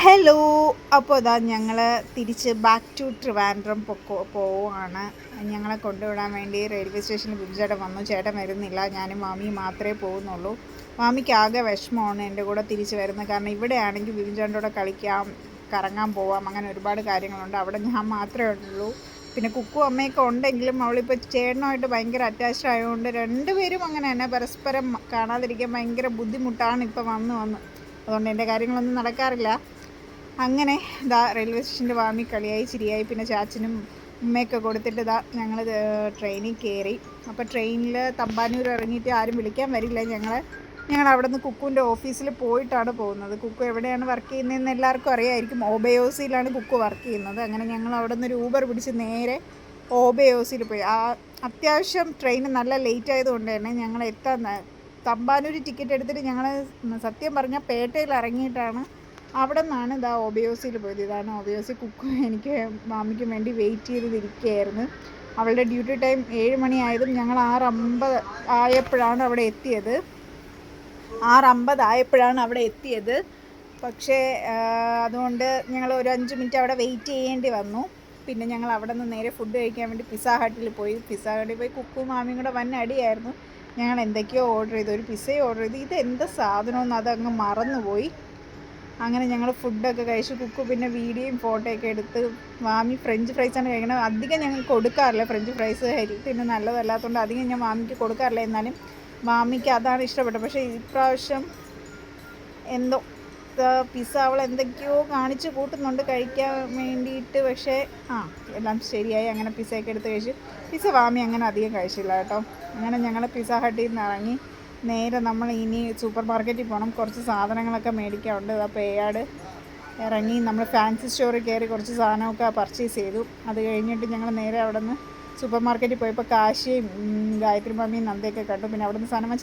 Hello. അപ്പോൾ ഇതാ ഞങ്ങൾ തിരിച്ച് ബാക്ക് ടു ട്രിവാൻഡ്രം പോവുകയാണ്. ഞങ്ങളെ കൊണ്ടുവിടാൻ വേണ്ടി റെയിൽവേ സ്റ്റേഷനിൽ ബിജുചേട്ടൻ വന്നു. ചേട്ടൻ വരുന്നില്ല, ഞാനും മാമിയും മാത്രമേ പോകുന്നുള്ളൂ. മാമിക്ക് ആകെ വിഷമമാണ് എൻ്റെ കൂടെ തിരിച്ച് വരുന്നത്. കാരണം ഇവിടെ ആണെങ്കിൽ ബിജുചേട്ടൻ്റെ കൂടെ കളിക്കാം, കറങ്ങാൻ പോവാം, അങ്ങനെ ഒരുപാട് കാര്യങ്ങളുണ്ട്. അവിടെ ഞാൻ മാത്രമേ ഉള്ളൂ. പിന്നെ കുക്കും അമ്മയൊക്കെ ഉണ്ടെങ്കിലും അവളിപ്പോൾ ചേട്ടനുമായിട്ട് ഭയങ്കര അറ്റാച്ച്ഡ് ആയതുകൊണ്ട് രണ്ടുപേരും അങ്ങനെ തന്നെ പരസ്പരം കാണാതിരിക്കാൻ ഭയങ്കര ബുദ്ധിമുട്ടാണ് ഇപ്പോൾ വന്ന്. അതുകൊണ്ട് എൻ്റെ കാര്യങ്ങളൊന്നും നടക്കാറില്ല. അങ്ങനെ ഇതാ റെയിൽവേ സ്റ്റേഷൻ്റെ വാമി കളിയായി ചിരിയായി. പിന്നെ ചാച്ചനും ഉമ്മയൊക്കെ കൊടുത്തിട്ട് ഇതാ ഞങ്ങൾ ട്രെയിനിൽ കയറി. അപ്പോൾ ട്രെയിനിൽ തമ്പാനൂർ ഇറങ്ങിയിട്ട് ആരും വിളിക്കാൻ വരില്ല. ഞങ്ങൾ അവിടെ നിന്ന് കുക്കുവിൻ്റെ ഓഫീസിൽ പോയിട്ടാണ് പോകുന്നത്. കുക്കു എവിടെയാണ് വർക്ക് ചെയ്യുന്നതെന്ന് എല്ലാവർക്കും അറിയാമായിരിക്കും. ഓബയോസിയിലാണ് കുക്കു വർക്ക് ചെയ്യുന്നത്. അങ്ങനെ ഞങ്ങൾ അവിടെ നിന്ന് ഒരു ഊബർ പിടിച്ച് നേരെ ഓബയോസിൽ പോയി. അത്യാവശ്യം ട്രെയിൻ നല്ല ലേറ്റ് ആയതുകൊണ്ട് തന്നെ ഞങ്ങൾ തമ്പാനൂർ ടിക്കറ്റ് എടുത്തിട്ട് ഞങ്ങൾ സത്യം പറഞ്ഞാൽ പേട്ടയിൽ ഇറങ്ങിയിട്ടാണ് അവിടെ നിന്നാണ് ഇതാ ഒബയോസിൽ പോയത്. ഇതാണ് ഒബയോസി. കുക്കും എനിക്ക് മാമിക്കും വേണ്ടി വെയിറ്റ് ചെയ്തിരിക്കുകയായിരുന്നു. അവളുടെ ഡ്യൂട്ടി ടൈം 7 മണി ആയതും ഞങ്ങൾ 6:50 ആയപ്പോഴാണ് അവിടെ എത്തിയത്. പക്ഷേ അതുകൊണ്ട് ഞങ്ങൾ ഒരു 5 മിനിറ്റ് അവിടെ വെയിറ്റ് ചെയ്യേണ്ടി വന്നു. പിന്നെ ഞങ്ങൾ അവിടെ നിന്ന് നേരെ ഫുഡ് കഴിക്കാൻ വേണ്ടി പിസ്സ ഹട്ടിൽ പോയി. കുക്കും മാമിയും കൂടെ വൻ അടിയായിരുന്നു. ഞങ്ങൾ എന്തൊക്കെയോ ഓർഡർ ചെയ്തു. ഒരു പിസ്സയും ഓർഡർ ചെയ്തു. ഇതെന്താ സാധനമെന്ന് അതങ്ങ് മറന്നുപോയി. അങ്ങനെ ഞങ്ങൾ ഫുഡൊക്കെ കഴിച്ചു. കുക്കു പിന്നെ വീഡിയോയും ഫോട്ടോയൊക്കെ എടുത്ത്. മാമി ഫ്രഞ്ച് ഫ്രൈസാണ് കഴിക്കണത്. അധികം ഞങ്ങൾ കൊടുക്കാറില്ല ഫ്രഞ്ച് ഫ്രൈസ്, പിന്നെ നല്ലതല്ലാത്തതുകൊണ്ട് അധികം ഞാൻ മാമിക്ക് കൊടുക്കാറില്ല. എന്നാലും മാമിക്ക് അതാണ് ഇഷ്ടപ്പെട്ടത്. പക്ഷേ ഇപ്രാവശ്യം എന്തോ പിസ്സ അവൾ എന്തൊക്കെയോ കാണിച്ച് കൂട്ടുന്നുണ്ട് കഴിക്കാൻ വേണ്ടിയിട്ട്. പക്ഷേ എല്ലാം ശരിയായി. അങ്ങനെ പിസ്സയൊക്കെ എടുത്ത് കഴിച്ചു. പിസ്സ മാമി അങ്ങനെ അധികം കഴിച്ചില്ല കേട്ടോ. അങ്ങനെ ഞങ്ങൾ പിസ്സ ഹട്ടിൽ നിന്ന് ഇറങ്ങി നേരെ നമ്മൾ ഇനി സൂപ്പർ മാർക്കറ്റിൽ പോകണം. കുറച്ച് സാധനങ്ങളൊക്കെ മേടിക്കാറുണ്ട്. അപ്പോൾ പേയാട് ഇറങ്ങി നമ്മൾ ഫാൻസി സ്റ്റോറിൽ കയറി കുറച്ച് സാധനമൊക്കെ പർച്ചേസ് ചെയ്തു. അത് കഴിഞ്ഞിട്ട് ഞങ്ങൾ നേരെ അവിടെ നിന്ന് സൂപ്പർ മാർക്കറ്റിൽ പോയപ്പോൾ കാശിയും ഗായത്രി മാമിയും നന്ദയൊക്കെ കണ്ടു. പിന്നെ അവിടെ നിന്ന് സാധനം